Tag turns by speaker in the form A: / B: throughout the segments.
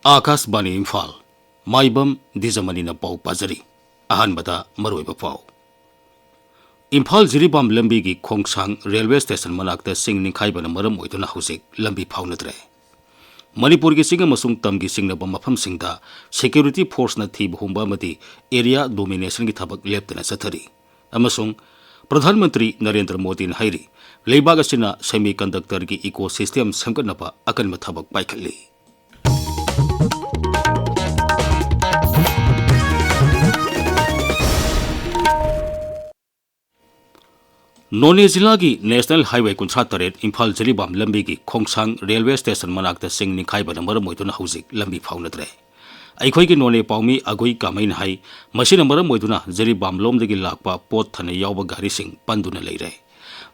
A: आकाशवाणी इम्फाल माइबम दिजमनी पाउ पाजरी अहनबदा मरोइब पाउ इम्फाल जिरीबाम लंबी की खोंगसांग रेलवे स्टेशन मनाक्ता सिंग निखाइबना मरम ओइदुना हुजिक लंबी फाउनद्रे मणिपुर की सिंग अमसुंग तम की सिंगनब मफम सिंगदा सिक्योरिटी फोर्स न थी बहुंबा मती एरिया डोमिनेशन की थबक लेप्तना चथरी अमसुंग प्रधानमंत्री नरेंद्र मोदी ने हाइरी लेबाग असिना सेमीकंडक्टर की इकोसिस्टम सेमगनबा अकनब थबक पाइखली नोने जिला की नेशनल हाईवे 38 इम्फाल जिरीबाम लंबी की खोंगसांग रेलवे स्टेशन मनाक्ता सिंग निखाइबना मरम ओइदुना हुजिक लंबी फाउनद्रे अखोई की नोने पाउमी अगोई कामैन हाई मसिना मरम ओइदुना जिरीबाम लोमदगी लाकपा पोत थने यावबा गारी सिंग पंदुना लेरे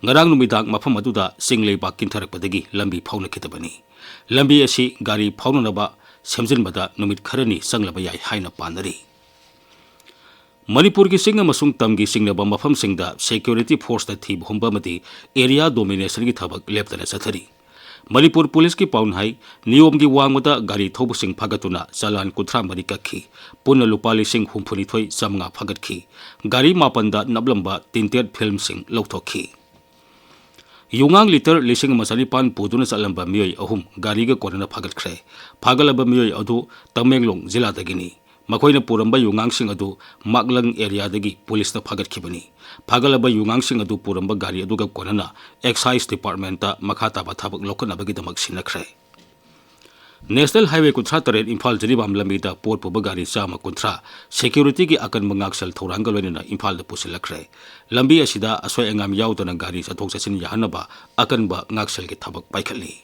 A: ngarang numidak mafam aduda sing leibak kintarakpadagi lambi faunakhitabani lambi asi gari faunanaba semjinbada numit kharani sanglaba yai haina panari Manipur की सिंग अमसुंग तम की सिंगनबा मफम सिंगदा सिक्योरिटी फोर्स दा थी बहुंबा मती एरिया डोमिनेशन की थबक लेप्तना चथरी मणिपुर पुलिस की पाउन हाई नियम की वांगमदा गाड़ी थौब सिंग फागतुना चालान कुथ्रा मरी कखी पुन लुपा लिसिंग हुमफुनिथोई समंगा फागतखी गाड़ी मापनदा नबलंबा तिंतेट फिल्म सिंग लौथोखी युगांग लीटर लिसिंग मसानिपान पुदुना चलंबा मियोय अहुम गाड़ी का कोरना फागतख्रे फागलबा मियोय अदु तमेंगलोंग जिलादगिनी मखोइना पुरंबा युगांगसिंग अदु मागलंग एरियादगी पुलिसना फागतखिबनी फागलबा युगांगसिंग अदु पुरंबा गाड़ी अदुगा कोनना एक्साइज डिपार्टमेंट मखाताबा थबक लोकनबगीदमक सिनख्रे नेशनल हाईवे 38 इम्फाल जिरीबाम लंबीदा पोट पुबा गाड़ी चामा 30 सिक्योरिटी की अकन मंगाक्सल थौरांग लोइना इम्फाल दा पुसिलख्रे लंबी असिदा असोय अंगाम याउदना गाड़ी चथोक चसिन याहनबा अकनबा ngaksel की थबक पाइखली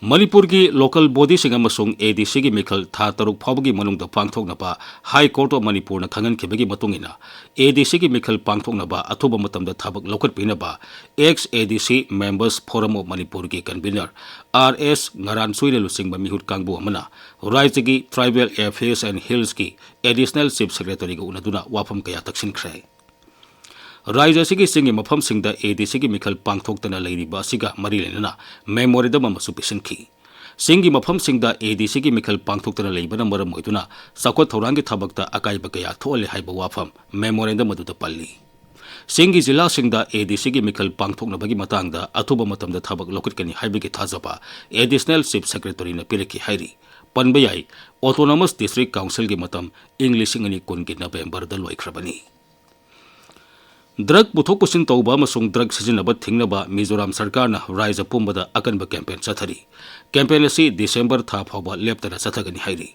A: मणिपुर की लोकल बॉडी सिंग अमसुंग एडीसी की मिखल था तरुक फावगी मनुंग द पांगथोकनबा हाई कोर्ट ऑफ मणिपुर न खंगनखिबगी मतुंगिना एडीसी की मिखल पांगथोकनबा अथुबा मतमदा थाबक लौखटपिनबा ex ADC members forum of Manipur की कन्वीनर आरएस ngaraन सुइने लुसिंगबा मिहुत कांगबु अमना राज्य की ट्राइबल अफेयर्स एंड हिल्स की एडिशनल चीफ सेक्रेटरी को उनदुना वाफम कया तक्सिनख्रे राज्य की सिंग मफम सिंगदा एडीसी की मिखल पांगथोकतना लेरिबा सिगा मरी लेना मेमोरेंडम अमसु पिसनखी सिंगी मफम सिंगदा एडीसी की मिखल पांगथोकतना लेबना मरम ओइदुना साखोत थौरांगी थबकता अकाइबा कया थोले हाइबा वाफम मेमोरेंडम अदुदा पल्ली सिंगी जिला सिंगदा एडीसी की मिखल पांगथोकनबगी मतंगदा अथुबा मतमदा थबक लोकटकनी हाइबगी थाजबा एडिशनल चीफ सेक्रेटरी न पिरकी हाइरी पनबा याई ऑटोनोमस डिस्ट्रिक्ट काउंसिल की मतम इंग लिसिंग अनि कुन की नवेंबर द लोइख्रबनी ड्रग पुथोक पुसिन तौबा अमसुंग ड्रग सिजिनबा थिंगनबा मिजोराम सरकार न राज्य पुंबदा अकनबा कैंपेन चथरी कैंपेन असी दिसंबर था फावबा लेप्तना चथगनी हाइरी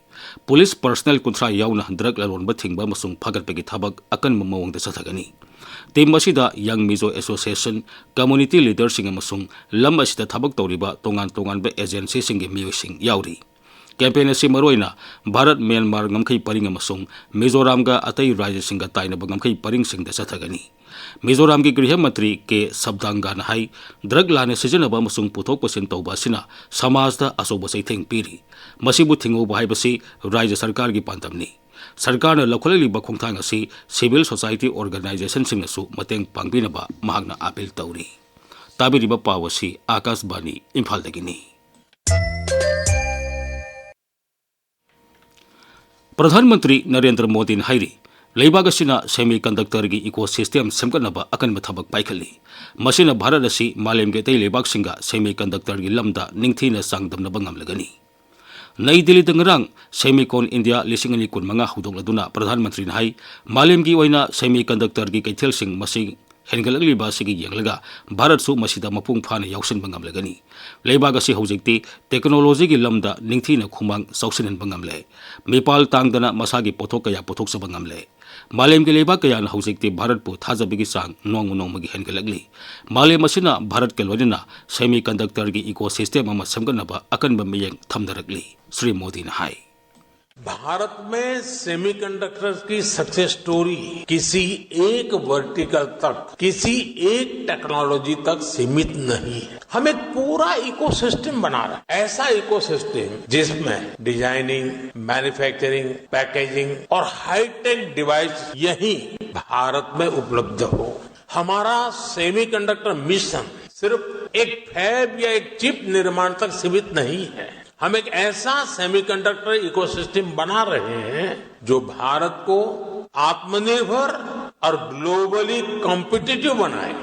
A: पुलिस पर्सनल कुंथ्रा याउना ड्रग लरोनबा थिंगबा अमसुंग फागतपेगी थबक अकनबा मवंगदा चथगनी टीम असिदा यंग मिजो एसोसिएशन कम्युनिटी लीडरसिंग अमसुंग लम असिदा थबक तौरिबा तोंगान तोंगानबा एजेंसी सिंग मियोसिंग याउरी कैंपेन असी मरोइना भारत म्यांमार गमखै परिंग अमसुंग मिजोरामगा अतई राज्य सिंग ताइनबा गमखै परिंग सिंग दा चथगनी मिजोराम की गृह मंत्री के शब्दांगा हाई ड्रग लाने सिजनब अमसुंग पुथोक पसिन तौबा सिना समाजदा अचौबा चैथेंग पीरी मसिबु थिंगौबा हाइबसी राज्य सरकार की पांतमनी सरकार ने लखोलिबा खोंथांग असी सिविल सोसाइटी ऑर्गेनाइजेशन सिंगसु मतेंग पांगबिनबा महागना अपील तौरी ताबिरिबा पावसी आकाशवाणी इम्फालदगिनी प्रधानमंत्री नरेंद्र मोदी ने हाइरी लेबाग असिना सेमीकंडक्टर की इकोसिस्टम सेमगनबा अकनबा थबक पाइखली मसिना भारत असी मालेम के तै लेबाग सिंगा सेमीकंडक्टर की लमदा निंगथीना सांगदमनबा ngamlagani नई दिल्ली दंगरांग सेमीकॉन इंडिया लिसिंग अनि कुनमंगा हुदोगलदुना प्रधानमंत्री ने हाई मालेम की ओइना सेमीकंडक्टर की कैथेल सिंग मसि हेनगलगलिबा सिगी यंगलगा भारत सु मसिदा मपुंग फाना याउसिनबा ngamlagani लेबाग असि हौजिकती टेक्नोलॉजी की लमदा निंगथीना खुमांग सौसिननबा ngamle मिपाल तांगदना मसागी पोथोक कया पोथोकसबा ngamle मालेम के लेबा कया हौजिकती भारत पु थाजबगी सांग नोंग नोंगमगी हेनगलगली मालेम असिना भारत के लोइना सेमीकंडक्टर की इकोसिस्टम अमा समगनबा अकनबा मियंग थमदरगली श्री मोदी ने हाई
B: भारत में सेमीकंडक्टर की सक्सेस स्टोरी किसी एक वर्टिकल तक, किसी एक टेक्नोलॉजी तक सीमित नहीं है। हम एक पूरा इकोसिस्टम बना रहे हैं, ऐसा इकोसिस्टम जिसमें डिजाइनिंग, मैन्युफैक्चरिंग, पैकेजिंग और हाईटेक डिवाइस यही भारत में उपलब्ध हो। हमारा सेमीकंडक्टर मिशन सिर्फ एक फैब या एक चिप निर्माण तक सीमित नहीं है। हम एक ऐसा सेमीकंडक्टर इकोसिस्टम बना रहे हैं जो भारत को आत्मनिर्भर और ग्लोबली कॉम्पिटिटिव बनाए।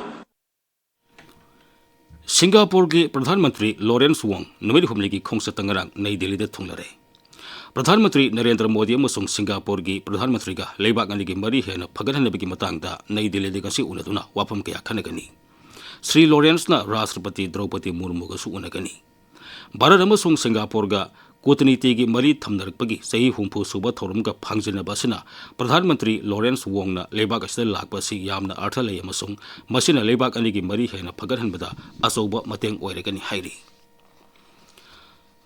A: सिंगापुर की प्रधानमंत्री लॉरेंस वोंग नुमित हुमनी की खोंगसत ngarang नई दिल्ली दा थुंगलरे प्रधानमंत्री नरेंद्र मोदी अमसुंग सिंगापुर की प्रधानमंत्री का लेबाक अनी की मरी हेन फगरहनबगी मतंगदा नई दिल्ली दा गसी उनदुना वाफम कया खनगनी श्री लॉरेंस ना राष्ट्रपति द्रौपदी मुर्मू गसु उनगनी भारत अमसुंग सिंगापुर का कूटनीति की मरी थमनरपगी सही हुंफु सुबह थोरम का फांगजिनबसिना प्रधानमंत्री लॉरेंस वोंगना लेबाक असिदा लाकपसी यामना अर्थ लय अमसुंग मसिना लेबाक अनी की मरी हेन फगरहनबदा अचौबा मतेंग ओइरगनी हाइरी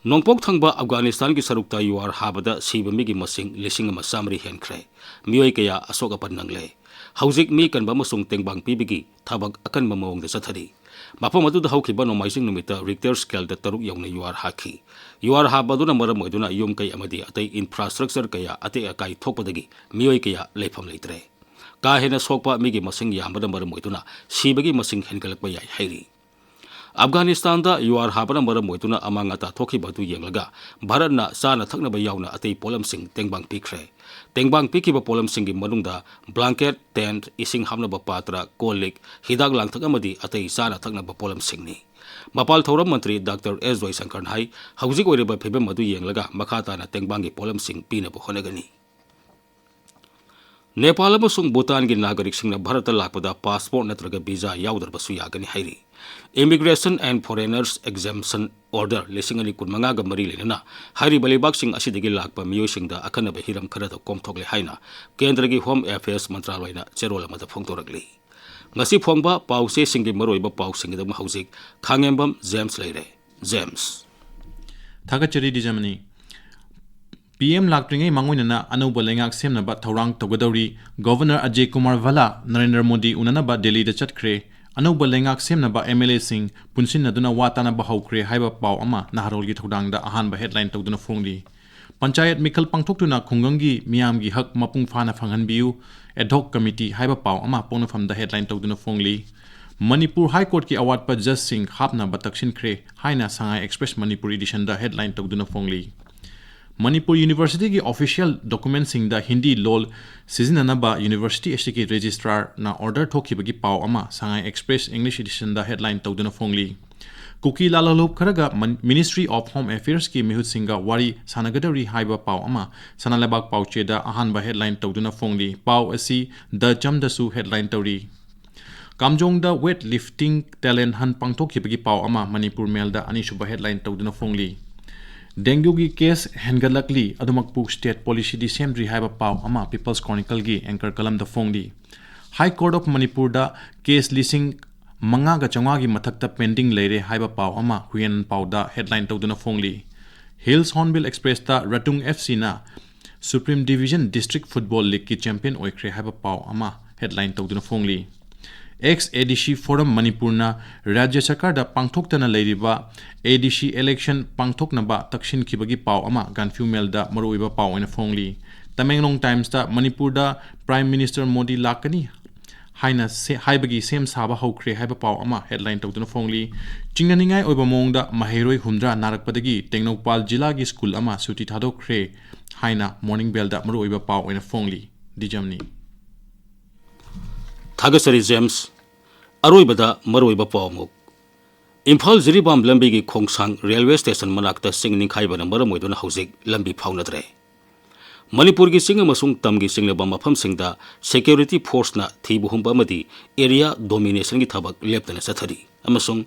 A: नोंपोक थंगबा अफगानिस्तान की सरुक्ता युआर हाबदा सीबमी की मसिंग लिसिंग अमा सामरी हेनख्रे मियोय कया अशोक अपन नंगले हौजिक मी कनबा मसुंग तेंगबांग पिबिगी थबक अकनबा मवंगदा चथरी मफम अदुदा हौखिबा नोमाइसिंग नुमिता रिक्टर स्केल दा तरुक यौना युआर हाखी युआर हाबदुना मरम ओइदुना युम कई अमदी अतै इंफ्रास्ट्रक्चर कया अते अकाई थोकपदगी मियोय कया लेफम लेत्रे का हेना सोकपा मिगी मसिंग यामबदा मरम ओइदुना सीबगी मसिंग हेनगलकपा याय हाइरी अफगानिस्तान दा युआर हाबना मरम ओइदुना अमांगता थोखिबदु येंगलगा भारतना चाना थकनबा यावना अतै पोलमसिंग तेंगबांग पिख्रे तेंगबांग पिखिबा पोलमसिंग की मनुंगदा ब्लैंकेट टेंट इसिंग हामनबा पात्रा कोलिक हिदाक लांगथक अमदी अतै चाना थकनबा पोलमसिंगनी मपाल थौरम मंत्री डॉक्टर एस जयशंकर हाई हौजिक ओइरबा फिबम मदु येंगलगा मखाताना तेंगबांग की पोलमसिंग पीनबो होनगनी नेपाल अमसुंग भूटान की नागरिकसिंगना भारत लाकपदा पासपोर्ट नत्रगा वीजा याउदरबसु यागनी हाइरी immigration and foreigners exemption order लिसिंगनी कुनमंगागा मरी लेना हाइरी बलेबाकसिंग असिदगी लाकपा मियोसिंगदा अखनबा हिरम खरदा कोमथोकले हाइना केंद्र की होम अफेयर्स मंत्रालयना चेरोल अमदा फोंगतोरकली ngasi phongba pause singi maroiba pausingi da hauzik Khangembam James leire James
C: Thagachari Dwijamani PM Laktringai Mangoinana Anuba Lengak Semnaba Taurang Togadori Governor Ajay Kumar Vala Narendra Modi Unanaba Delhi da Chatkre Anuba Lengak Semnaba MLA Singh Punsin Naduna Watana Bahaukre Haiba Pau Ama Naharolgi Todang da Ahanba headline Togduna Fongli Panchayat Mikal Pangtoktuna Khungangi Miyamgi Hak Mapung Fana Phanganbiu Ad hoc committee haiba pau ama pona from the headline togduna fongli Manipur High Court ki award pa Judge Singh hapna batakshin kre haina Shanghai Express Manipur edition da headline togduna fongli Manipur University ki official document sing da Hindi lol sizinanaba University SK registrar na order thokibagi pau ama Shanghai Express English edition da headline togduna fongli Kuki Lalalop Karaga Ministry of Home Affairs ki Mehut Singha Wari Sanagadari Haiba Pau Ama Sanalabak Pau Cheda Ahanba headline Togduna Fongli Pau Asi The Jamdasu headline Tori Kamjong da weight lifting talent han pangtok hibagi Pau Ama Manipur Mail da Anishuba headline Togduna Fongli Dengue ki case hengalakli Adumakpu State Policy Assembly Haiba Pau Ama People's Chronicle gi anchor kalam da Fongli High Court of Manipur da case leasing Manga ga changwa mathakta pending leire haiba pau ama huyen pau da headline togduna fongli Hills Hornbill Express ta Ratung FC na Supreme Division District Football League ki champion oikre haiba pau ama headline togduna fongli ex ADC Forum Manipur na Rajya Sarkar da pangthoktana leiriba ADC election pangthokna ba takshin khibagi pau ama ganfu mel da maruiba pau ina fongli Tamenglong Times ta Manipur da Prime Minister Modi lakani Haina Haibagi Sem Saba Hokre Haiba Pau Ama headline Togduna Fongli Chingnaningai Oiba Mongda Mahiroi Humdra Narakpadagi Tengnopal Jila gi school ama suti thadokre Haina morning bell da maru oiba pau ina Fongli Dwijamani
A: Thagasari James Aroibada Maroiba Pau Muk Imphal Jiribam Lambi gi Khongsang railway station manakta singning khaiba na maramoiduna hauzik lambi phaunadre Manipur की सिंग मसुंग तम की सिंग लबा मफम सिंगदा security force ना थीबु हुंबा मदी area domination की थबक लेप्तना सथरी अमसुंग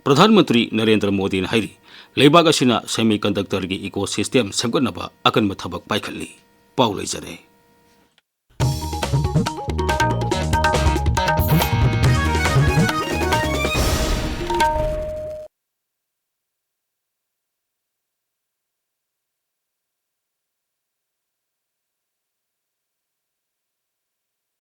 A: प्रधानमंत्री नरेंद्र मोदी ने हाइरी लेबाग असिना सेमीकंडक्टर की इकोसिस्टम सेमगनबा अकन थबक पाइखली पाउ लैजरे